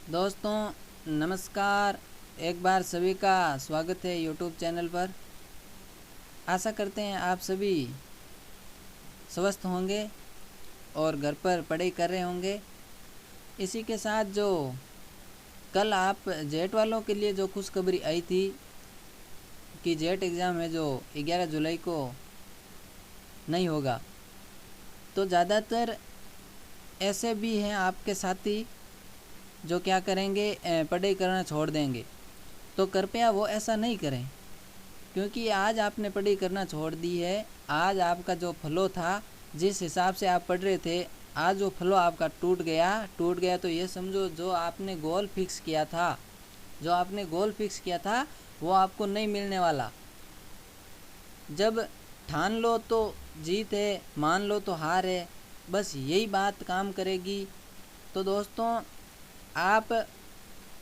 दोस्तों नमस्कार। एक बार सभी का स्वागत है यूट्यूब चैनल पर। आशा करते हैं आप सभी स्वस्थ होंगे और घर पर पढ़ाई कर रहे होंगे। इसी के साथ जो कल आप जेट वालों के लिए जो खुशखबरी आई थी कि जेट एग्ज़ाम है जो 11 जुलाई को नहीं होगा, तो ज़्यादातर ऐसे भी हैं आपके साथी जो क्या करेंगे, पढ़ाई करना छोड़ देंगे। तो कृपया वो ऐसा नहीं करें, क्योंकि आज आपने पढ़ाई करना छोड़ दी है। आज आपका जो फ्लो था, जिस हिसाब से आप पढ़ रहे थे, आज वो फ्लो आपका टूट गया। तो ये समझो जो आपने गोल फिक्स किया था वो आपको नहीं मिलने वाला। जब ठान लो तो जीत है, मान लो तो हार है, बस यही बात काम करेगी। तो दोस्तों आप,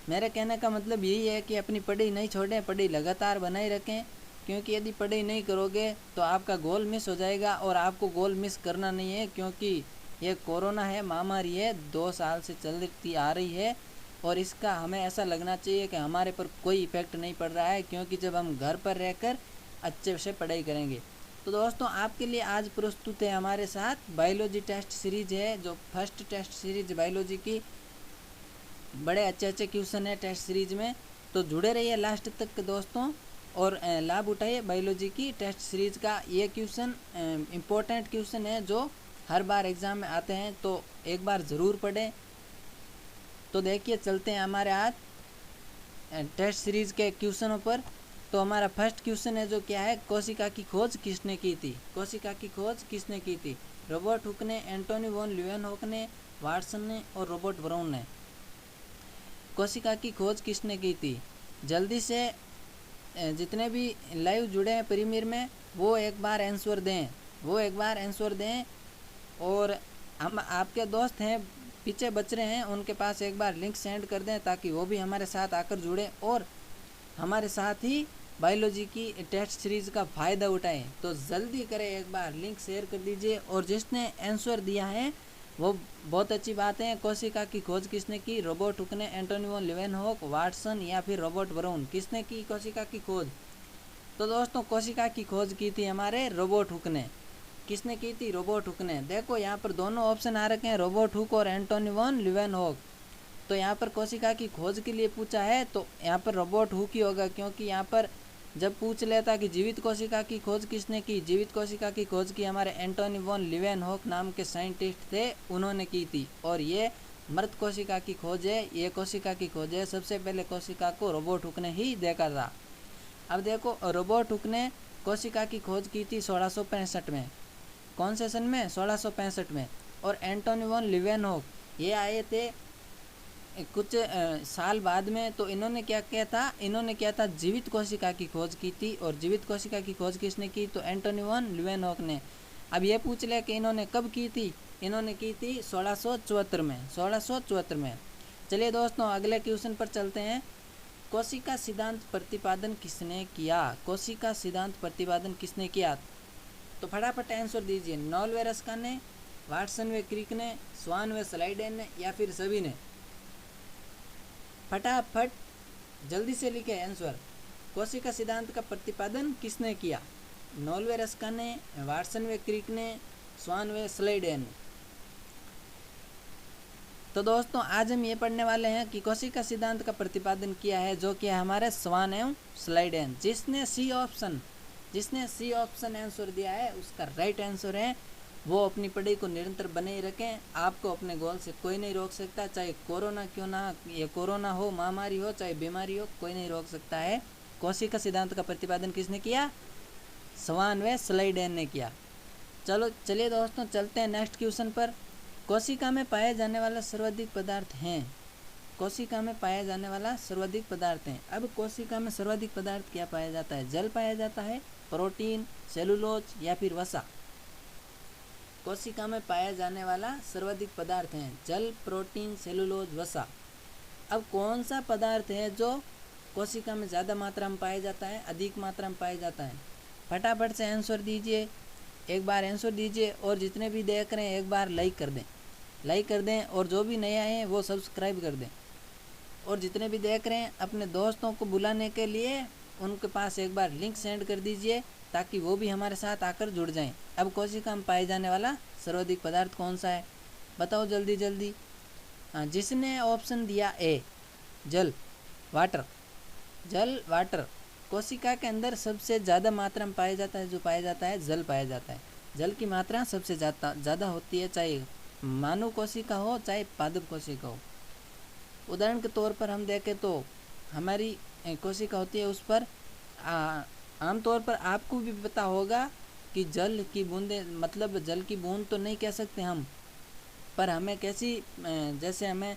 मेरे कहने का मतलब यही है कि अपनी पढ़ाई नहीं छोड़ें, पढ़ाई लगातार बनाए रखें। क्योंकि यदि पढ़ाई नहीं करोगे तो आपका गोल मिस हो जाएगा, और आपको गोल मिस करना नहीं है, क्योंकि ये कोरोना है, महामारी है, 2 साल से चलती आ रही है, और इसका हमें ऐसा लगना चाहिए कि हमारे पर कोई इफ़ेक्ट नहीं पड़ रहा है, क्योंकि जब हम घर पर रहकर अच्छे से पढ़ाई करेंगे। तो दोस्तों आपके लिए आज प्रस्तुत है हमारे साथ बायोलॉजी टेस्ट सीरीज है, जो फर्स्ट टेस्ट सीरीज बायोलॉजी की। बड़े अच्छे क्वेश्चन है टेस्ट सीरीज में, तो जुड़े रहिए लास्ट तक दोस्तों, और लाभ उठाइए बायोलॉजी की टेस्ट सीरीज का। ये क्वेश्चन इम्पोर्टेंट क्वेश्चन है जो हर बार एग्ज़ाम में आते हैं, तो एक बार ज़रूर पढ़ें। तो देखिए चलते हैं हमारे आज टेस्ट सीरीज के क्वेश्चनों पर। तो हमारा फर्स्ट क्वेश्चन है जो क्या है, कोशिका की खोज किसने की थी? रॉबर्ट हुक ने, एंटोनी वॉन ल्यूवेनहॉक ने, वाटसन ने और रॉबर्ट ब्राउन ने। कोशिका की खोज किसने की थी? जल्दी से जितने भी लाइव जुड़े हैं प्रीमियर में वो एक बार आंसर दें, और हम आपके दोस्त हैं पीछे बच रहे हैं, उनके पास एक बार लिंक सेंड कर दें ताकि वो भी हमारे साथ आकर जुड़े और हमारे साथ ही बायोलॉजी की टेस्ट सीरीज़ का फ़ायदा उठाएं। तो जल्दी करें, एक बार लिंक शेयर कर दीजिए। और जिसने आंसर दिया है वो बहुत अच्छी बात है। कोशिका की खोज किसने की? रॉबर्ट हुक ने, एंटोनी वॉन ल्यूवेनहॉक, वाटसन या फिर रॉबर्ट ब्राउन। किसने की कोशिका की खोज? तो दोस्तों कोशिका की खोज की थी हमारे रॉबर्ट हुक ने। किसने की थी? रॉबर्ट हुक ने। देखो यहाँ पर दोनों ऑप्शन आ रखे हैं, रॉबर्ट हुक और एंटोनी वॉन ल्यूवेनहॉक। तो यहाँ पर कोशिका की खोज के लिए पूछा है तो यहाँ पर रॉबर्ट हुक ही होगा, क्योंकि यहाँ पर जब पूछ लेता कि जीवित कोशिका की खोज किसने की, जीवित कोशिका की खोज की हमारे एंटोनी वॉन ल्यूवेनहॉक नाम के साइंटिस्ट थे, उन्होंने की थी। और ये मृत कोशिका की खोज है, ये कोशिका की खोज है। सबसे पहले कोशिका को रॉबर्ट हुक ने ही देखा था। अब देखो रॉबर्ट हुक ने कोशिका की खोज की थी 1665 में। कौन से सन में? 1665 में। और एंटोनी वॉन ल्यूवेनहॉक ये आए थे कुछ साल बाद में। तो इन्होंने क्या किया था, जीवित कोशिका की खोज की थी। और जीवित कोशिका की खोज किसने की? तो एंटोनी वॉन ल्यूवेनहॉक ने। अब ये पूछ ले कि इन्होंने कब की थी? इन्होंने की थी 1674 में। चलिए दोस्तों अगले क्वेश्चन पर चलते हैं। कोशिका सिद्धांत प्रतिपादन किसने किया? तो फटाफट आंसर दीजिए। नॉल व रस्किन ने, वाटसन व क्रिक ने, स्वान व स्लाइडेन ने या फिर सभी ने? फटाफट जल्दी से लिखे आंसर। कोशिका सिद्धांत का प्रतिपादन किसने किया? नॉल व रस्किन ने, वाटसन व क्रिक ने, स्वान व स्लाइडेन। तो दोस्तों आज हम ये पढ़ने वाले हैं कि कोशिका सिद्धांत का प्रतिपादन किया है जो कि हमारे स्वान एवं स्लाइडेन। जिसने सी ऑप्शन आंसर दिया है उसका राइट आंसर है। वो अपनी पढ़ाई को निरंतर बने रखें, आपको अपने गोल से कोई नहीं रोक सकता। चाहे कोरोना क्यों ना, ये कोरोना हो, महामारी हो, चाहे बीमारी हो, कोई नहीं रोक सकता है। कोशिका सिद्धांत का प्रतिपादन किसने किया? स्वान व स्लाइडेन ने किया। चलिए दोस्तों चलते हैं नेक्स्ट क्वेश्चन पर। कोशिका में पाया जाने वाला सर्वाधिक पदार्थ है। अब कोशिका में सर्वाधिक पदार्थ क्या पाया जाता है? जल पाया जाता है, प्रोटीन, सेलुलोज या फिर वसा? कोशिका में पाया जाने वाला सर्वाधिक पदार्थ हैं जल, प्रोटीन, सेलुलोज, वसा। अब कौन सा पदार्थ है जो कोशिका में ज़्यादा मात्रा में पाया जाता है, अधिक मात्रा में पाया जाता है? फटाफट से आंसर दीजिए, एक बार आंसर दीजिए। और जितने भी देख रहे हैं एक बार लाइक कर दें और जो भी नया है वो सब्सक्राइब कर दें। और जितने भी देख रहे हैं अपने दोस्तों को बुलाने के लिए उनके पास एक बार लिंक सेंड कर दीजिए ताकि वो भी हमारे साथ आकर जुड़ जाएं। अब कोशिका में पाए जाने वाला सर्वाधिक पदार्थ कौन सा है, बताओ जल्दी जल्दी। हाँ, जिसने ऑप्शन दिया ए, जल, वाटर। जल, वाटर कोशिका के अंदर सबसे ज़्यादा मात्रा में पाया जाता है, जो पाया जाता है जल पाया जाता है। जल की मात्रा सबसे ज़्यादा होती है, चाहे मानव कोशिका हो चाहे पादप कोशिका हो। उदाहरण के तौर पर हम देखें तो हमारी कोशिका होती है, उस पर आमतौर पर आपको भी पता होगा कि जल की बूंदें, मतलब जल की बूंद तो नहीं कह सकते हम, पर हमें कैसी, जैसे हमें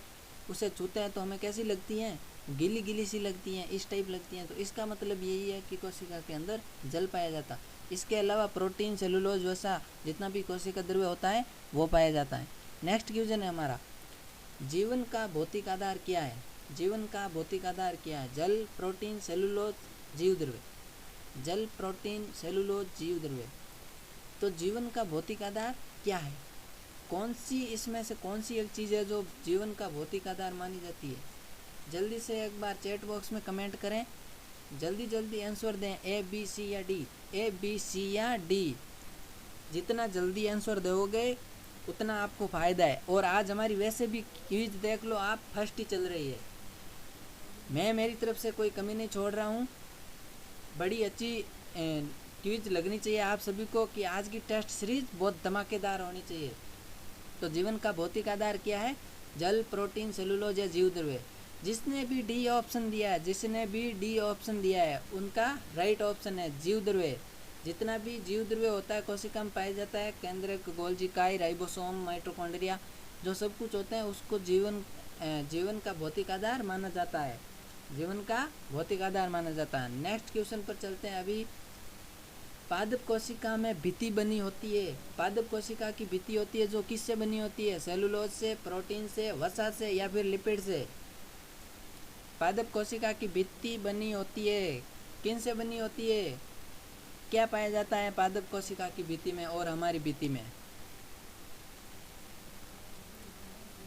उसे छूते हैं तो हमें कैसी लगती हैं, गीली गीली सी लगती हैं, इस टाइप लगती हैं। तो इसका मतलब यही है कि कोशिका के अंदर जल पाया जाता। इसके अलावा प्रोटीन, सेलुलोज वसा जितना भी कोशिका द्रव्य होता है वो पाया जाता है। नेक्स्ट क्वेश्चन है हमारा, जीवन का भौतिक आधार क्या है? जीवन का भौतिक आधार क्या है? जल, प्रोटीन, सेलुलोज, जीव द्रव्य। जल, प्रोटीन, सेलुलोज, जीव द्रव्य। तो जीवन का भौतिक आधार क्या है? कौन सी इसमें से कौन सी एक चीज़ है जो जीवन का भौतिक आधार मानी जाती है? जल्दी से एक बार चैट बॉक्स में कमेंट करें, जल्दी जल्दी आंसर दें, ए, बी, सी या डी। ए, बी, सी या डी। जितना जल्दी आंसर दोगे उतना आपको फ़ायदा है। और आज हमारी वैसे भी क्विज देख लो आप, फर्स्ट ही चल रही है। मैं मेरी तरफ से कोई कमी नहीं छोड़ रहा हूँ। बड़ी अच्छी क्विज लगनी चाहिए आप सभी को कि आज की टेस्ट सीरीज बहुत धमाकेदार होनी चाहिए। तो जीवन का भौतिक आधार क्या है? जल, प्रोटीन, सेलुलोज या जीव द्रव्य। जिसने भी डी ऑप्शन दिया है, जिसने भी डी ऑप्शन दिया है उनका राइट ऑप्शन है जीव द्रव्य। जितना भी जीव द्रव्य होता है कोशिका में पाया जाता है, केंद्रक, गोल्गी इकाई, राइबोसोम, माइटोकॉन्ड्रिया, जो सब कुछ होते हैं उसको जीवन का भौतिक आधार माना जाता है। जीवन का भौतिक आधार माना जाता है। नेक्स्ट क्वेश्चन पर चलते हैं। अभी पादप कोशिका में भित्ति बनी होती है। पादप कोशिका की भित्ति होती है जो किससे बनी होती है? सेलुलोज से, प्रोटीन से, वसा से या फिर लिपिड से? पादप कोशिका की भित्ति बनी होती है, किन से बनी होती है? क्या पाया जाता है पादप कोशिका की भित्ति में और हमारी भित्ति में?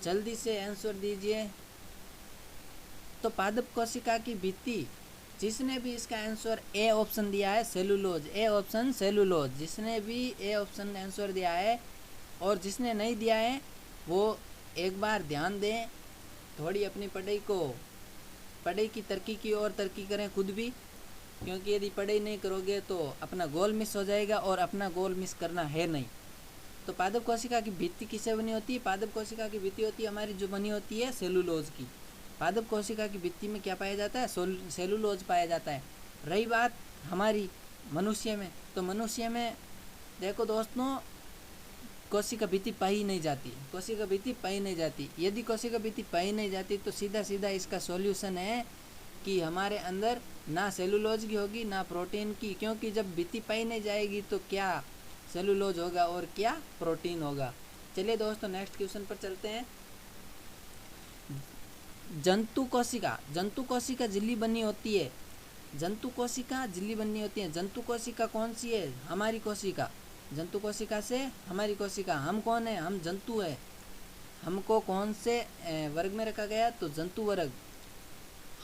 जल्दी से आंसर दीजिए। तो पादप कोशिका की भित्ति, जिसने भी इसका आंसर ए ऑप्शन दिया है सेलुलोज, ए ऑप्शन सेलुलोज, जिसने भी ए ऑप्शन आंसर दिया है, और जिसने नहीं दिया है वो एक बार ध्यान दें, थोड़ी अपनी पढ़ाई की तरक्की की और तरक्की करें खुद भी, क्योंकि यदि पढ़ाई नहीं करोगे तो अपना गोल मिस हो जाएगा और अपना गोल मिस करना है नहीं। तो पादप कोशिका की भित्ति किससे बनी होती है? पादप कोशिका की भित्ति होती है हमारी जो बनी होती है सेलुलोज की। पादप कोशिका की भित्ति में क्या पाया जाता है? सेलुलोज पाया जाता है। रही बात हमारी मनुष्य में, तो मनुष्य में देखो दोस्तों, कोशिका भित्ति पाई नहीं जाती, कोशिका भित्ति पाई नहीं जाती। यदि कोशिका भित्ति पाई नहीं जाती तो सीधा सीधा इसका सॉल्यूशन है कि हमारे अंदर ना सेलुलोज की होगी ना प्रोटीन की, क्योंकि जब भित्ति पाई नहीं जाएगी तो क्या सेलुलोज होगा और क्या प्रोटीन होगा। चलिए दोस्तों नेक्स्ट क्वेश्चन पर चलते हैं। जंतु कोशिका झिल्ली बनी होती है। जंतु कोशिका झिल्ली बनी होती है। जंतु कोशिका कौन सी है? हमारी कोशिका। जंतु कोशिका से हमारी कोशिका। हम कौन है? हम जंतु है। हमको कौन से वर्ग में रखा गया? तो जंतु वर्ग।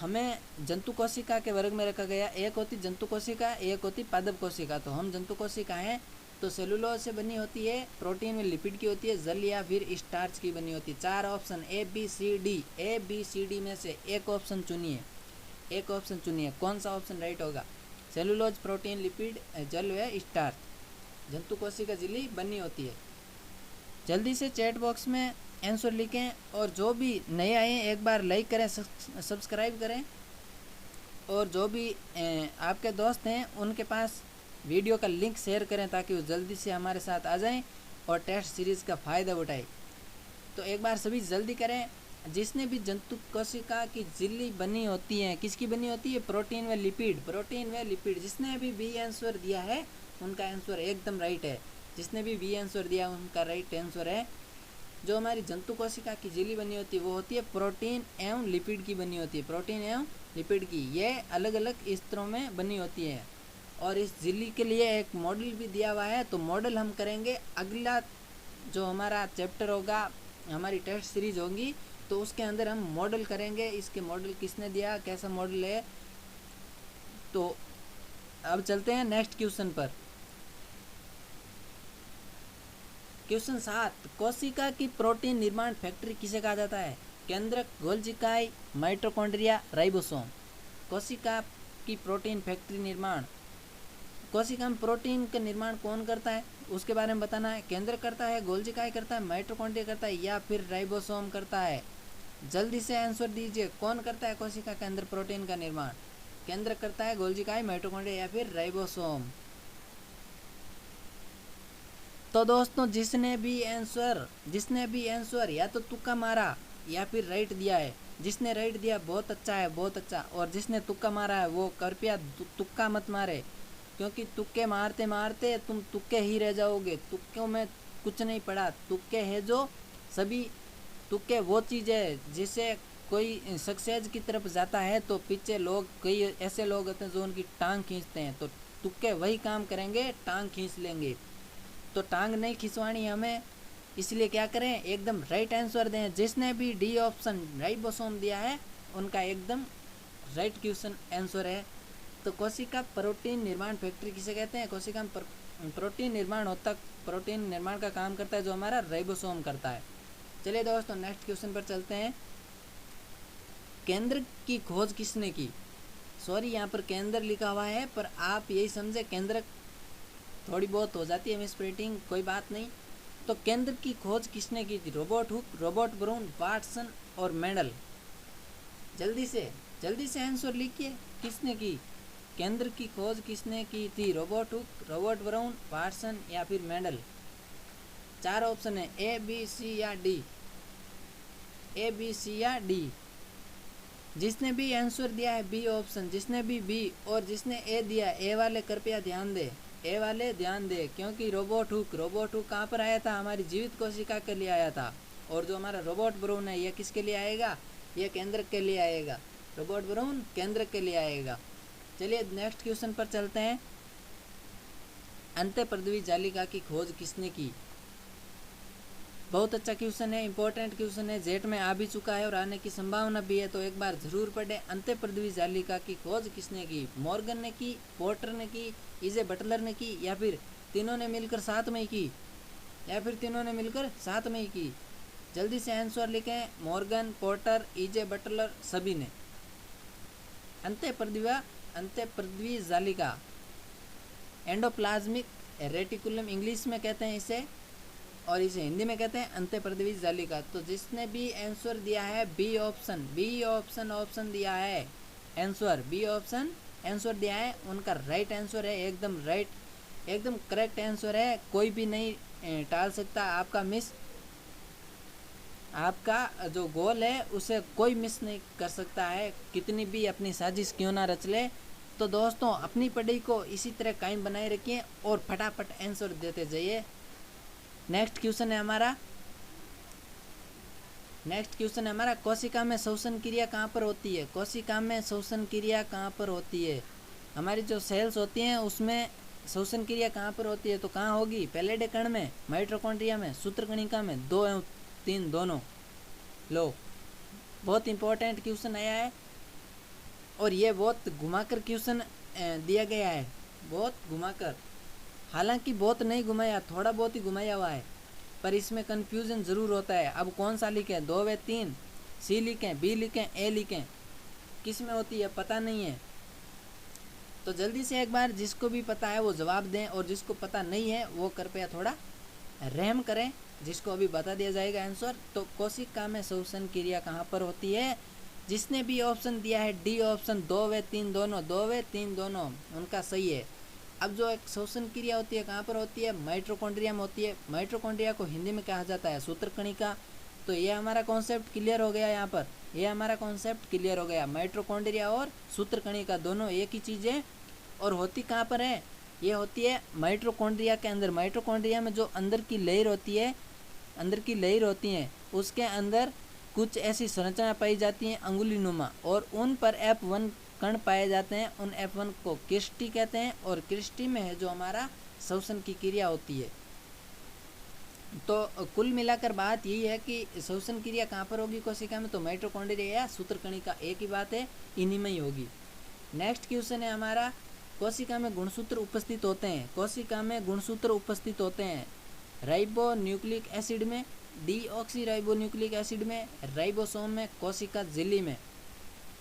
हमें जंतु कोशिका के वर्ग में रखा गया। एक होती जंतु कोशिका, एक होती पादप कोशिका। तो हम जंतु कोशिका हैं। तो सेलुलोज से बनी होती है, प्रोटीन में लिपिड की होती है, जल या फिर स्टार्च की बनी होती है। 4 option A B C D, A B C D में से एक ऑप्शन चुनिए, एक ऑप्शन चुनिए। कौन सा ऑप्शन राइट होगा? सेलुलोज, प्रोटीन, लिपिड, जल या स्टार्च। जंतु कोशिका झिल्ली बनी होती है। जल्दी से चैट बॉक्स में आंसर लिखें, और जो भी नए आए हैं एक बार लाइक करें, सब्सक्राइब करें, और जो भी आपके दोस्त हैं उनके पास वीडियो का लिंक शेयर करें ताकि वो जल्दी से हमारे साथ आ जाएं और टेस्ट सीरीज़ का फ़ायदा उठाएं। तो एक बार सभी जल्दी करें। जिसने भी जंतु कोशिका की झिल्ली बनी होती है, किसकी बनी होती है? प्रोटीन व लिपिड, प्रोटीन व लिपिड। जिसने भी बी आंसर दिया है उनका आंसर एकदम राइट है। जिसने भी बी आंसर दिया उनका राइट आंसर है। जो हमारी जंतु कोशिका की झिल्ली बनी होती है वो होती है प्रोटीन एवं लिपिड की बनी होती है। प्रोटीन एवं लिपिड की ये अलग अलग स्तरों में बनी होती है। और इस झिल्ली के लिए एक मॉडल भी दिया हुआ है। तो मॉडल हम करेंगे अगला जो हमारा चैप्टर होगा, हमारी टेस्ट सीरीज होगी तो उसके अंदर हम मॉडल करेंगे। इसके मॉडल किसने दिया, कैसा मॉडल है। तो अब चलते हैं नेक्स्ट क्वेश्चन पर। क्वेश्चन 7, कोशिका की प्रोटीन निर्माण फैक्ट्री किसे कहा जाता है। केंद्रक, गोल्जी इकाई, माइटोकॉन्ड्रिया, राइबोसोम। कोशिका की प्रोटीन फैक्ट्री निर्माण, कोशिका में प्रोटीन का निर्माण कौन करता है उसके बारे में बताना है। केंद्र करता है, गोल्जी इकाई करता है, माइटोकॉन्ड्रिया करता है या फिर राइबोसोम करता है। जल्दी से आंसर दीजिए, कौन करता है कोशिका के अंदर प्रोटीन का निर्माण। केंद्र करता है, गोल्जी इकाई, माइटोकॉन्ड्रिया या फिर राइबोसोम। तो दोस्तों जिसने भी आंसर या तो तुक्का मारा या फिर राइट दिया है, जिसने राइट दिया बहुत अच्छा है, बहुत अच्छा। और जिसने तुक्का मारा है वो कृपया तुक्का मत मारे, क्योंकि तुक्के मारते मारते तुम तुक्के ही रह जाओगे। तुक्कों में कुछ नहीं पड़ा। तुक्के है जो सभी तुक्के वो चीज़ है जिससे कोई सक्सेस की तरफ जाता है तो पीछे लोग, कई ऐसे लोग होते हैं जो उनकी टांग खींचते हैं। तो तुक्के वही काम करेंगे, टांग खींच लेंगे। तो टांग नहीं खिंचवानी हमें, इसलिए क्या करें, एकदम राइट आंसर दें। जिसने भी डी ऑप्शन राइबोसोम दिया है उनका एकदम राइट क्वेश्चन आंसर है। तो कोशिका प्रोटीन निर्माण फैक्ट्री किसे कहते हैं। कोशिका में प्रोटीन निर्माण का काम करता है जो हमारा राइबोसोम करता है। चलिए दोस्तों नेक्स्ट क्वेश्चन पर चलते हैं। केंद्र की खोज किसने की। सॉरी यहाँ पर केंद्र लिखा हुआ है, पर आप यही समझे केंद्र, थोड़ी बहुत हो जाती है मिसप्रिंटिंग, कोई बात नहीं। तो केंद्र की खोज किसने की थी। Robert Hooke, Robert brown, Watson और मेंडल। जल्दी से आंसर लिखिए, किसने की। केंद्र की खोज किसने की थी। Robert Hooke, Robert brown, Watson या फिर मेंडल। 4 ऑप्शन है, ए बी सी या डी। जिसने भी आंसर दिया है बी ऑप्शन, जिसने भी बी और जिसने ए दिया, ए वाले कृपया ध्यान दे, क्योंकि रॉबर्ट हुक कहाँ पर आया था, हमारी जीवित कोशिका के लिए आया था। और जो हमारा रॉबर्ट ब्राउन है ये किसके लिए आएगा, ये केंद्र के लिए आएगा। रॉबर्ट ब्राउन केंद्र के लिए आएगा। चलिए नेक्स्ट क्वेश्चन पर चलते हैं। अंतःपृथ्वी जालिका की खोज किसने की। बहुत अच्छा क्वेश्चन है, इंपॉर्टेंट क्वेश्चन है, जेट में आ भी चुका है और आने की संभावना भी है, तो एक बार जरूर पढ़े। अंतःपृथ्वी जालिका की खोज किसने की। मॉर्गन ने की, पोर्टर ने की, इजे बटलर ने की या फिर तीनों ने मिलकर साथ में की। जल्दी से आंसर लिखें, मॉर्गन, पोर्टर, इजे बटलर, सभी ने। अंतःपृथ्वी जालिका एंडोप्लाज्मिक रेटिकुलम इंग्लिश में कहते हैं इसे, और इसे हिंदी में कहते हैं अंतःपृथ्वी जालिका। तो जिसने भी आंसर दिया है बी ऑप्शन दिया है, बी ऑप्शन आंसर दिया है, उनका राइट आंसर है, एकदम राइट, एकदम करेक्ट आंसर है। कोई भी नहीं टाल सकता आपका जो गोल है उसे कोई मिस नहीं कर सकता है, कितनी भी अपनी साजिश क्यों ना रच ले। तो दोस्तों अपनी पढ़ाई को इसी तरह कायम बनाए रखिए और फटाफट आंसर देते जाइए। नेक्स्ट क्वेश्चन है हमारा, कोशिका में श्वसन क्रिया कहाँ पर होती है। हमारी जो सेल्स होती हैं उसमें श्वसन क्रिया कहाँ पर होती है, तो कहाँ होगी। पैलेडे कण में, माइटोकॉन्ड्रिया में, सूत्रकणिका में, 2 एवं 3 दोनों। लो बहुत इंपॉर्टेंट क्वेश्चन आया है और ये बहुत घुमाकर क्वेश्चन दिया गया है, बहुत घुमाकर। हालांकि बहुत नहीं घुमाया, थोड़ा बहुत ही घुमाया हुआ है, पर इसमें कंफ्यूजन ज़रूर होता है। अब कौन सा लिखें, 2 व 3, सी लिखें, बी लिखें, ए लिखें, किस में होती है पता नहीं है। तो जल्दी से एक बार जिसको भी पता है वो जवाब दें, और जिसको पता नहीं है वो कृपया थोड़ा रहम करें, जिसको अभी बता दिया जाएगा आंसर। तो कोशिका में श्वसन क्रिया कहाँ पर होती है। जिसने भी ऑप्शन दिया है डी ऑप्शन, 2 व 3 दोनों, उनका सही है। अब जो एक श्वसन क्रिया होती है कहाँ पर होती है, माइटोकॉन्ड्रिया में होती है। माइटोकॉन्ड्रिया को हिंदी में कहा जाता है सूत्रकणिका। तो ये हमारा कॉन्सेप्ट क्लियर हो गया, यहाँ पर ये हमारा कॉन्सेप्ट क्लियर हो गया। माइटोकॉन्ड्रिया और सूत्रकणिका दोनों एक ही चीज़ है, और होती कहाँ पर है, ये होती है माइटोकॉन्ड्रिया के अंदर। माइटोकॉन्ड्रिया में जो अंदर की लेयर होती है उसके अंदर कुछ ऐसी संरचना पाई जाती हैं अंगुलीनुमा, और उन पर F1 कण पाए जाते हैं। उन F1 को क्रिस्टी कहते हैं, और क्रिस्टी में है जो हमारा श्वसन की क्रिया होती है। तो कुल मिलाकर बात यही है कि श्वसन क्रिया कहाँ पर होगी कोशिका में, तो माइटोकॉन्ड्रिया या सूत्रकणिका, एक ही बात है, इन्हीं में ही होगी। नेक्स्ट क्वेश्चन है हमारा, कोशिका में गुणसूत्र उपस्थित होते हैं, कोशिका में गुणसूत्र उपस्थित होते हैं राइबो न्यूक्लिक एसिड में, डीऑक्सी राइबो न्यूक्लिक एसिड में, राइबोसोम में, कोशिका झिल्ली में।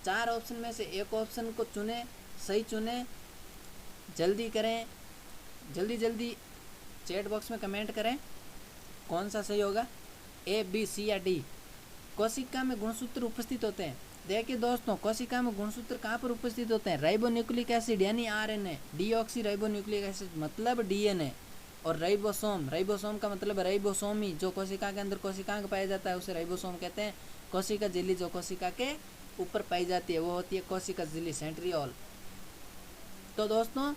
4 ऑप्शन में से एक ऑप्शन को चुने, सही चुने, जल्दी करें, जल्दी जल्दी चैट बॉक्स में कमेंट करें कौन सा सही होगा, ए बी सी या डी। कोशिका में गुणसूत्र उपस्थित होते हैं, देखिए दोस्तों कोशिका में गुणसूत्र कहाँ पर उपस्थित होते हैं, राइबोन्यूक्लिक एसिड यानी आरएनए, डीऑक्सी राइबोन्यूक्लिक एसिड मतलब डीएनए, और राइबोसोम, राइबोसोम का मतलब राइबोसोमी, जो कोशिका के अंदर कोशिकांग पाया जाता है उसे राइबोसोम कहते हैं। कोशिका झिल्ली जो कोशिका के ऊपर पाई जाती है वो होती है कोशिका झिल्ली, सेंट्रियोल। तो दोस्तों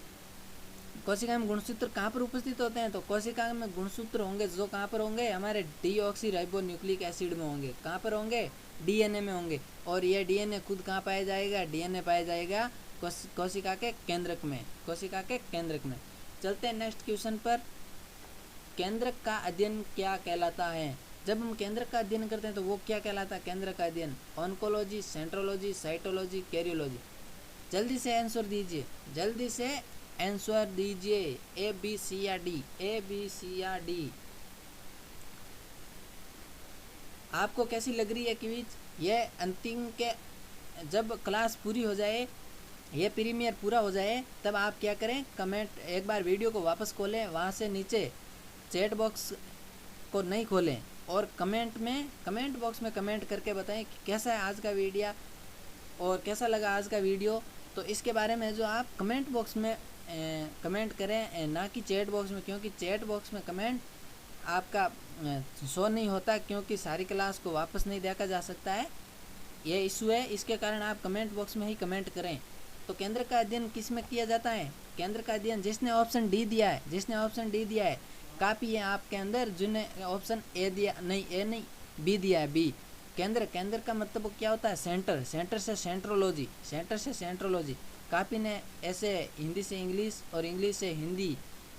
कोशिका में गुणसूत्र कहाँ पर उपस्थित होते हैं, तो कोशिका में गुणसूत्र होंगे जो कहाँ पर होंगे, हमारे डीऑक्सी राइबोन्यूक्लिक एसिड में होंगे। कहाँ पर होंगे, डीएनए में होंगे। और ये डीएनए खुद कहाँ पाया जाएगा, डीएनए पाया जाएगा कोशिका के केंद्रक में, कोशिका के केंद्रक में। चलते हैं नेक्स्ट क्वेश्चन पर, केंद्रक का अध्ययन क्या कहलाता है। जब हम केंद्रक का अध्ययन करते हैं तो वो क्या कहलाता है, केंद्रक का अध्ययन, ऑन्कोलॉजी, सेंट्रोलॉजी, साइटोलॉजी, कैरियोलॉजी। जल्दी से आंसर दीजिए, जल्दी से आंसर दीजिए, ए बी सी या डी, ए बी सी या डी। आपको कैसी लग रही है क्विज, ये अंतिम के जब क्लास पूरी हो जाए, ये प्रीमियर पूरा हो जाए, तब आप क्या करें, कमेंट, एक बार वीडियो को वापस खोलें, वहाँ से नीचे चैट बॉक्स को नहीं खोलें और कमेंट बॉक्स में कमेंट करके बताएं कि कैसा है आज का वीडियो और कैसा लगा आज का वीडियो। तो इसके बारे में जो आप कमेंट बॉक्स में कमेंट करें, ना कि चैट बॉक्स में, क्योंकि चैट बॉक्स में कमेंट आपका शो नहीं होता, क्योंकि सारी क्लास को वापस नहीं देखा जा सकता है, ये इशू है। इसके कारण आप कमेंट बॉक्स में ही कमेंट करें। तो केंद्र का अध्ययन किस में किया जाता है, केंद्र का अध्ययन जिसने ऑप्शन डी दिया है, जिसने ऑप्शन डी दिया है, काफ़ी है आपके अंदर, जिन्हें ऑप्शन ए दिया, नहीं ए नहीं बी दिया है, बी। केंद्र, केंद्र का मतलब क्या होता है, सेंटर, सेंटर से सेंट्रोलॉजी, सेंटर से सेंट्रोलॉजी। काफ़ी ने ऐसे हिंदी से इंग्लिश और इंग्लिश से हिंदी,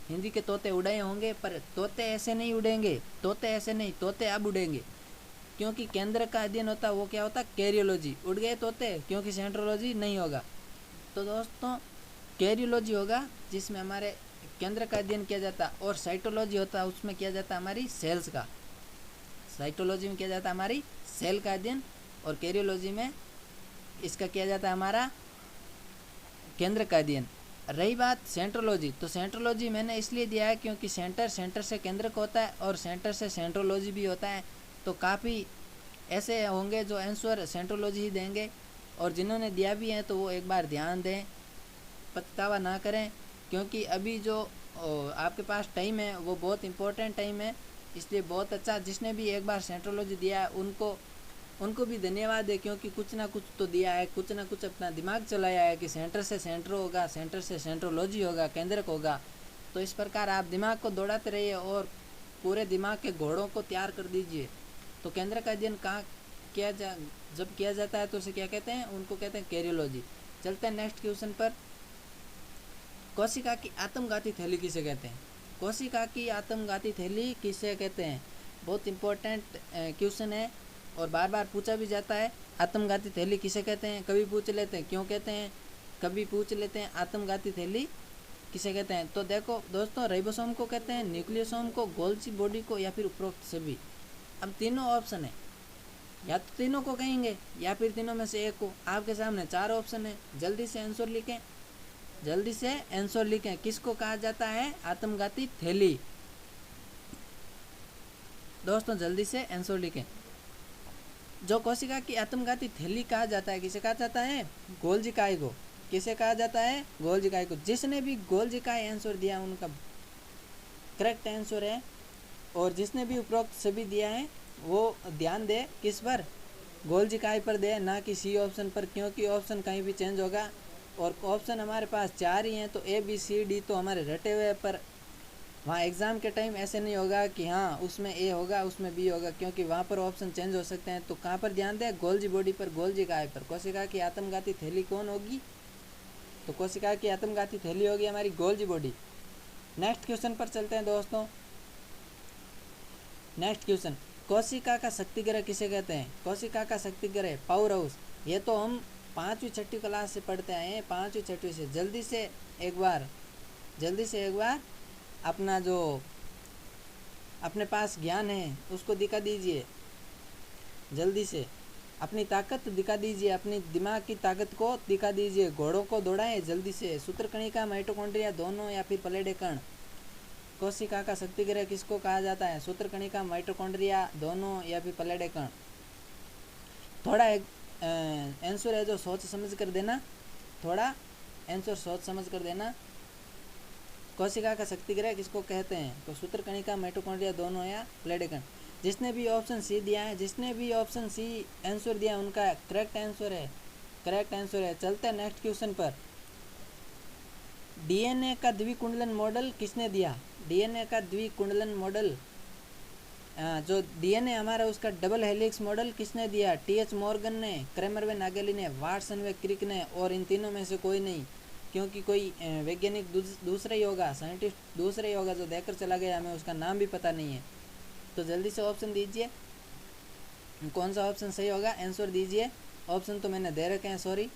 हिंदी के तोते उड़ाए होंगे, पर तोते ऐसे नहीं उड़ेंगे, तोते ऐसे नहीं, तोते अब उड़ेंगे, क्योंकि केंद्र का अध्ययन होता है वो क्या होता है, कैरियोलॉजी। उड़ गए तोते, क्योंकि सेंट्रोलॉजी नहीं होगा। तो दोस्तों कैरियोलॉजी होगा जिसमें हमारे केंद्र का अध्ययन किया जाता है, और साइटोलॉजी होता है उसमें किया जाता है हमारी सेल्स का, साइटोलॉजी में किया जाता है हमारी सेल का अध्ययन, और कैरियोलॉजी में इसका किया जाता है हमारा केंद्र का अध्ययन। रही बात सेंट्रोलॉजी, तो सेंट्रोलॉजी मैंने इसलिए दिया है क्योंकि सेंटर, सेंटर से केंद्रक होता है और सेंटर से सेंट्रोलॉजी भी होता है। तो काफ़ी ऐसे होंगे जो आंसर सेंट्रोलॉजी ही देंगे, और जिन्होंने दिया भी है तो वो एक बार ध्यान दें, पछतावा ना करें, क्योंकि अभी जो आपके पास टाइम है वो बहुत इम्पोर्टेंट टाइम है। इसलिए बहुत अच्छा, जिसने भी एक बार सेंट्रोलॉजी दिया है उनको भी धन्यवाद है, क्योंकि कुछ ना कुछ तो दिया है, कुछ ना कुछ अपना दिमाग चलाया है कि सेंटर से सेंट्रो होगा, सेंटर से सेंट्रोलॉजी होगा, केंद्रक होगा। तो इस प्रकार आप दिमाग को दौड़ाते रहिए और पूरे दिमाग के घोड़ों को तैयार कर दीजिए। तो केंद्र का अध्ययन कहाँ जब किया जाता है तो उसे क्या कहते हैं, उनको कहते हैं कैरियोलॉजी। चलते हैं नेक्स्ट क्वेश्चन पर, कोशिका की आत्मघाती थैली किसे कहते हैं, कोशिका की आत्मघाती थैली किसे कहते हैं। बहुत इंपॉर्टेंट क्वेश्चन है और बार बार पूछा भी जाता है, आत्मघाती थैली किसे कहते हैं, कभी पूछ लेते हैं क्यों कहते हैं, कभी पूछ लेते हैं आत्मघाती थैली किसे कहते हैं। तो देखो दोस्तों, राइबोसोम को कहते हैं, न्यूक्लियोसोम को, गोल्जी बॉडी को, या फिर उपरोक्त सभी। अब तीनों ऑप्शन है, या तो तीनों को कहेंगे या फिर तीनों में से एक को। आपके सामने 4 ऑप्शन है, जल्दी से आंसर लिखें, जल्दी से आंसर लिखें। किसको कहा जाता है आत्मघाती थैली, दोस्तों जल्दी से आंसर लिखें। जो कोशिका की आत्मघाती थैली कहा जाता है, किसे कहा जाता है, गोल्जी काय को। किसे कहा जाता है, गोल्जी काय को। जिसने भी गोल्जी काय आंसर दिया उनका करेक्ट आंसर है, और जिसने भी उपरोक्त सभी दिया है वो ध्यान दे किस पर, गोल्जी काय पर दे, ना कि सी ऑप्शन पर, क्योंकि ऑप्शन कहीं भी चेंज होगा। और ऑप्शन हमारे पास 4 ही हैं, तो ए बी सी डी तो हमारे रटे हुए, पर वहाँ एग्ज़ाम के टाइम ऐसे नहीं होगा कि हाँ उसमें ए होगा उसमें बी होगा, क्योंकि वहाँ पर ऑप्शन चेंज हो सकते हैं। तो कहाँ पर ध्यान दें, गोल्जी बॉडी पर, गोल्जी काय पर। कोशिका की आत्मघाती थैली कौन होगी, तो कोशिका की आत्मघाती थैली होगी हमारी गोल्जी बॉडी। नेक्स्ट क्वेश्चन पर चलते हैं दोस्तों, नेक्स्ट क्वेश्चन, कोशिका का शक्ति ग्रह किसे कहते हैं? कोशिका का शक्ति ग्रह पावर हाउस। ये तो हम 5वीं 6वीं क्लास से पढ़ते आए हैं, 5वीं 6वीं से। जल्दी से एक बार अपना जो अपने पास ज्ञान है उसको दिखा दीजिए, जल्दी से अपनी ताकत दिखा दीजिए, अपनी दिमाग की ताकत को दिखा दीजिए। घोड़ों को दौड़ाएं जल्दी से। सूत्रकणिका, माइटोकॉन्ड्रिया दोनों या फिर पलेडे कण। कोशिका का शक्ति ग्रह किसको कहा जाता है? सूत्रकणिका, माइटोकॉन्ड्रिया दोनों या फिर पलेडे कण। थोड़ा एक आंसर है जो सोच समझ कर देना, थोड़ा आंसर सोच समझ कर देना। कोशिका का शक्ति ग्रह किसको कहते हैं? तो सूत्रकणिका, माइटोकॉन्ड्रिया दोनों या पलेडे कण। जिसने भी ऑप्शन सी दिया है, जिसने भी ऑप्शन सी आंसर दिया उनका करेक्ट आंसर है। चलते हैं नेक्स्ट क्वेश्चन पर। डीएनए का द्विकुंडलन मॉडल किसने दिया? डीएनए का द्विकुंडलन मॉडल, जो डीएनए हमारा उसका डबल हेलिक्स मॉडल किसने दिया? टीएच मॉर्गन ने, क्रेमर व नागेली ने, वाटसन व क्रिक ने, और इन तीनों में से कोई नहीं, क्योंकि कोई वैज्ञानिक दूसरा ही होगा, साइंटिस्ट दूसरा ही होगा जो देकर चला गया, हमें उसका नाम भी पता नहीं है। तो जल्दी से ऑप्शन दीजिए, कौन सा ऑप्शन सही होगा? आंसर दीजिए। ऑप्शन तो मैंने दे रखे हैं, सॉरी।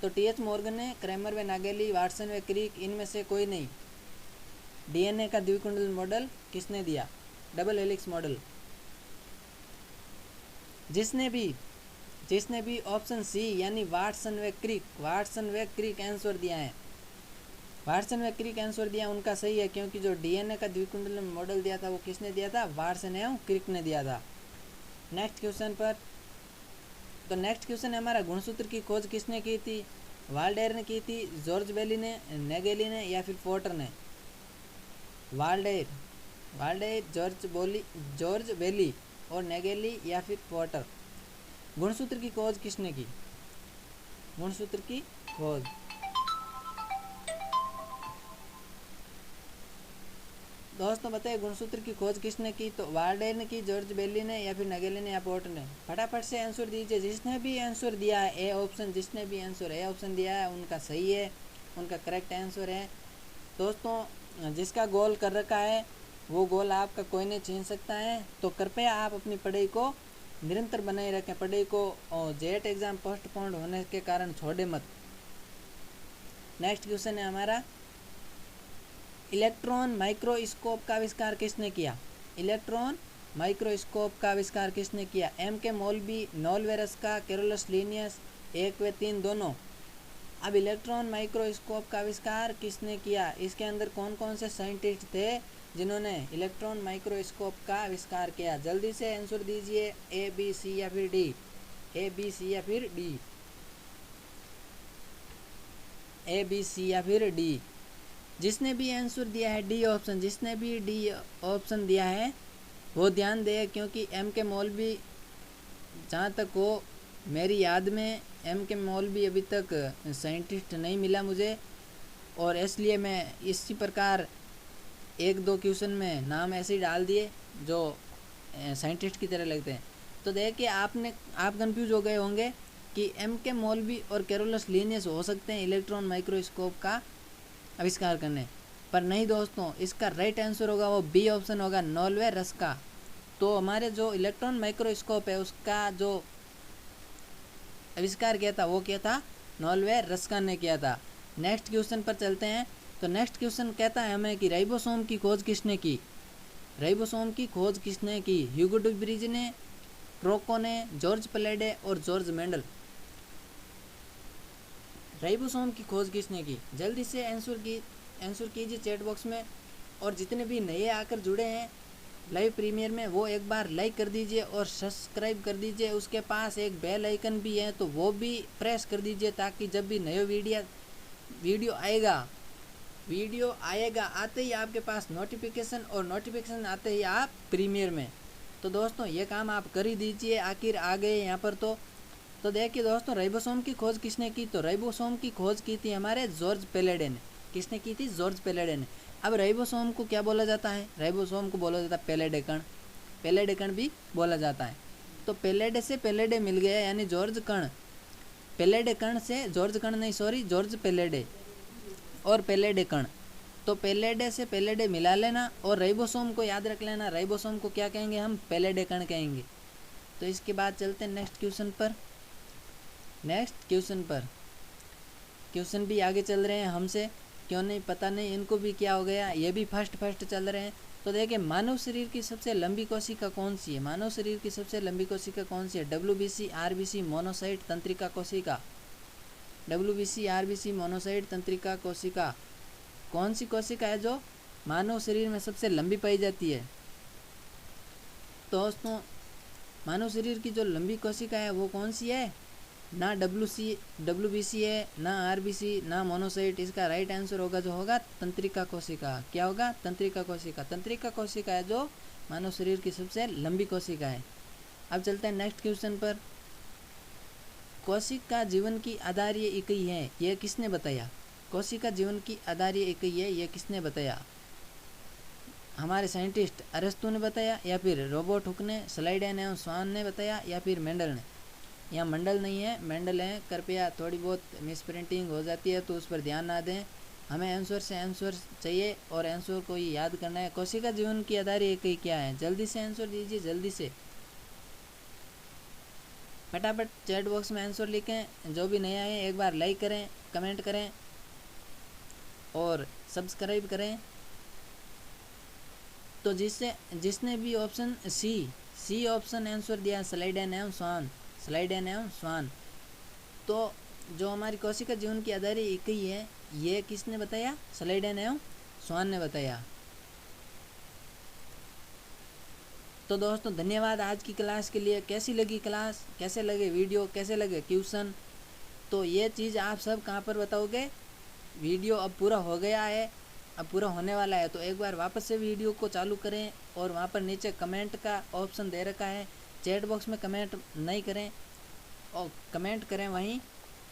तो टीएच मॉर्गन ने, क्रेमर व नागेली, वाटसन व क्रिक, इनमें से कोई नहीं। डीएनए का द्विकुंडल मॉडल किसने दिया? Double helix model. जिसने भी ऑप्शन सी यानी वाटसन व क्रिक आंसर दिया है, वाटसन व क्रिक आंसर दिया उनका सही है, क्योंकि जो डीएनए का द्विकुंडल मॉडल दिया था वो किसने दिया था? वाटसन एवं क्रिक ने दिया था। नेक्स्ट क्वेश्चन पर। तो नेक्स्ट क्वेश्चन है हमारा, गुणसूत्र की खोज किसने की थी? वाल्डेयर ने की थी, जॉर्ज बेली ने, नेगेली ने, या फिर पोर्टर ने? वाल्डेयर, जॉर्ज बेली और नेगेली या फिर पोर्टर। गुणसूत्र की खोज किसने की? गुणसूत्र की खोज दोस्तों बताइए, गुणसूत्र की खोज किसने की? तो वाल्डेयर ने की, जॉर्ज बेली ने, या फिर नेगेली ने, या पोर्टर ने? फटाफट से आंसर दीजिए। जिसने भी आंसर दिया है ए ऑप्शन, जिसने भी आंसर ए ऑप्शन दिया है उनका सही है, उनका करेक्ट आंसर है। दोस्तों जिसका गोल कर रखा है वो गोल आपका कोई नहीं छीन सकता है। तो कृपया आप अपनी पढ़ाई को निरंतर बनाए रखें, पढ़ाई को जेट एग्ज़ाम पोस्टपोन्ड होने के कारण छोड़े मत। नेक्स्ट क्वेश्चन है हमारा, इलेक्ट्रॉन माइक्रोस्कोप का आविष्कार किसने किया? इलेक्ट्रॉन माइक्रोस्कोप का आविष्कार किसने किया? एम के मौलवी, नोएल कैरोलस लिनियस, 1 व 3 दोनों। अब इलेक्ट्रॉन माइक्रोस्कोप का आविष्कार किसने किया? इसके अंदर कौन कौन से साइंटिस्ट थे जिन्होंने इलेक्ट्रॉन माइक्रोस्कोप का आविष्कार किया? जल्दी से आंसर दीजिए, ए, बी, सी या फिर डी। ए, बी, सी या फिर डी। ए, बी, सी या फिर डी। जिसने भी आंसर दिया है डी ऑप्शन, जिसने भी डी ऑप्शन दिया है वो ध्यान दे, क्योंकि एम के मौलवी, जहाँ तक हो मेरी याद में, एम के मौलवी अभी तक साइंटिस्ट नहीं मिला मुझे, और इसलिए मैं इसी प्रकार 1-2 क्वेश्चन में नाम ऐसे ही डाल दिए जो साइंटिस्ट की तरह लगते हैं। तो देखिए आप कंफ्यूज हो गए होंगे कि एम के मौलवी और कैरोलस लिनियस हो सकते हैं इलेक्ट्रॉन माइक्रोस्कोप का आविष्कार करने, पर नहीं दोस्तों, इसका राइट आंसर होगा वो बी ऑप्शन होगा, नोएल व रस्का। तो हमारे जो इलेक्ट्रॉन माइक्रोस्कोप है उसका जो आविष्कार किया था वो किया था नोएल व रस्का ने किया था। नेक्स्ट क्वेश्चन पर चलते हैं। तो नेक्स्ट क्वेश्चन कहता है हमें कि राइबोसोम की खोज किसने की? राइबोसोम की खोज किसने की? ह्यूगो डुब्रिज ने, क्रोको ने, जॉर्ज पलेडे और जॉर्ज मेंडल। राइबोसोम की खोज किसने की? जल्दी से आंसर कीजिए चैट बॉक्स में। और जितने भी नए आकर जुड़े हैं लाइव प्रीमियर में वो एक बार लाइक कर दीजिए और सब्सक्राइब कर दीजिए। उसके पास एक बेल आइकन भी है तो वो भी प्रेस कर दीजिए, ताकि जब भी नया वीडियो आएगा आते ही आपके पास नोटिफिकेशन, और नोटिफिकेशन आते ही आप प्रीमियर में। तो दोस्तों ये काम आप कर ही दीजिए, आखिर आ गए यहाँ पर। तो देखिए दोस्तों, राइबोसोम की खोज किसने की? तो राइबोसोम की खोज की थी हमारे जॉर्ज पेलेडे ने। किसने की थी? जॉर्ज पेलेडे ने। अब राइबोसोम को क्या बोला जाता है? राइबोसोम को बोला जाता है पेलेडे कण, पेलेडे कण भी बोला जाता है। तो पेलेडे से पेलेडे मिल गया, यानी जॉर्ज कण, पेलेडे कण से जॉर्ज कण नहीं, सॉरी, जॉर्ज पेलेडे और पेलेडे कण। तो पेलेडे से पेलेडे मिला लेना और राइबोसोम को याद रख लेना। राइबोसोम को क्या कहेंगे हम? पेलेडे कण कहेंगे। तो इसके बाद चलते हैं नेक्स्ट क्वेश्चन पर। क्वेश्चन भी आगे चल रहे हैं हमसे, क्यों नहीं पता नहीं इनको भी क्या हो गया, ये भी फर्स्ट चल रहे हैं। तो देखिए मानव शरीर की सबसे लंबी कोशिका कौन सी है? मानव शरीर की सबसे लंबी कोशिका कौन सी है? WBC, RBC, मोनोसाइट, तंत्रिका कोशिका। WBC, RBC, मोनोसाइट, तंत्रिका कोशिका। कौन सी कोशिका है जो मानव शरीर में सबसे लंबी पाई जाती है? तो दोस्तों मानव शरीर की जो लंबी कोशिका है वो कौन सी है? ना WBC है, ना RBC, ना मोनोसाइट। इसका राइट आंसर होगा जो होगा तंत्रिका कोशिका। क्या होगा? तंत्रिका कोशिका। तंत्रिका कोशिका है जो मानव शरीर की सबसे लंबी कोशिका है। अब चलते हैं नेक्स्ट क्वेश्चन पर। कोशिका जीवन की आधारीय इकाई है, यह किसने बताया? कोशिका जीवन की आधारीय इकाई है, यह किसने बताया? हमारे साइंटिस्ट अरस्तु ने बताया, या फिर रॉबर्ट हुक ने, स्लाइडेन एवं स्वान ने बताया, या फिर मेंडल ने? यहाँ मंडल नहीं है, मेंडल है। कृपया थोड़ी बहुत मिस प्रिंटिंग हो जाती है तो उस पर ध्यान ना दें। हमें आंसर से आंसर चाहिए और आंसर को ही याद करना है। कोशिका जीवन की आधारीय इकाई क्या है? जल्दी से आंसर दीजिए, जल्दी से फटाफट चैट बॉक्स में आंसर लिखें। जो भी नया है एक बार लाइक करें, कमेंट करें और सब्सक्राइब करें। तो जिसने भी ऑप्शन सी ऑप्शन आंसर दिया, स्लाइडेन एवं स्वान, तो जो हमारी कोशिका जीवन की आधारीय इकाई है ये किसने बताया? स्लाइडेन एवं स्वान ने बताया। तो दोस्तों धन्यवाद आज की क्लास के लिए। कैसी लगी क्लास, कैसे लगे वीडियो, कैसे लगे क्वेश्चन, तो ये चीज़ आप सब कहाँ पर बताओगे? वीडियो अब पूरा हो गया है, अब पूरा होने वाला है, तो एक बार वापस से वीडियो को चालू करें और वहाँ पर नीचे कमेंट का ऑप्शन दे रखा है। चैट बॉक्स में कमेंट नहीं करें और कमेंट करें वहीं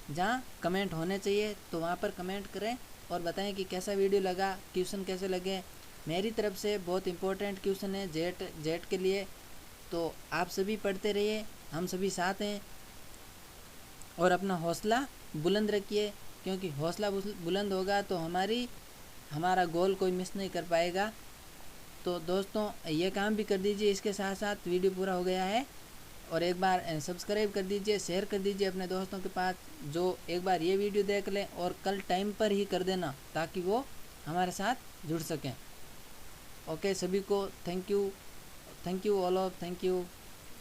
जहाँ कमेंट होने चाहिए, तो वहाँ पर कमेंट करें और बताएं कि कैसा वीडियो लगा, क्वेश्चन कैसे लगे। मेरी तरफ से बहुत इंपॉर्टेंट क्वेश्चन है जेट के लिए, तो आप सभी पढ़ते रहिए, हम सभी साथ हैं। और अपना हौसला बुलंद रखिए, क्योंकि हौसला बुलंद होगा तो हमारा गोल कोई मिस नहीं कर पाएगा। तो दोस्तों ये काम भी कर दीजिए, इसके साथ साथ वीडियो पूरा हो गया है और एक बार सब्सक्राइब कर दीजिए, शेयर कर दीजिए अपने दोस्तों के पास, जो एक बार ये वीडियो देख लें और कल टाइम पर ही कर देना ताकि वो हमारे साथ जुड़ सकें। ओके सभी को thank you all of thank you.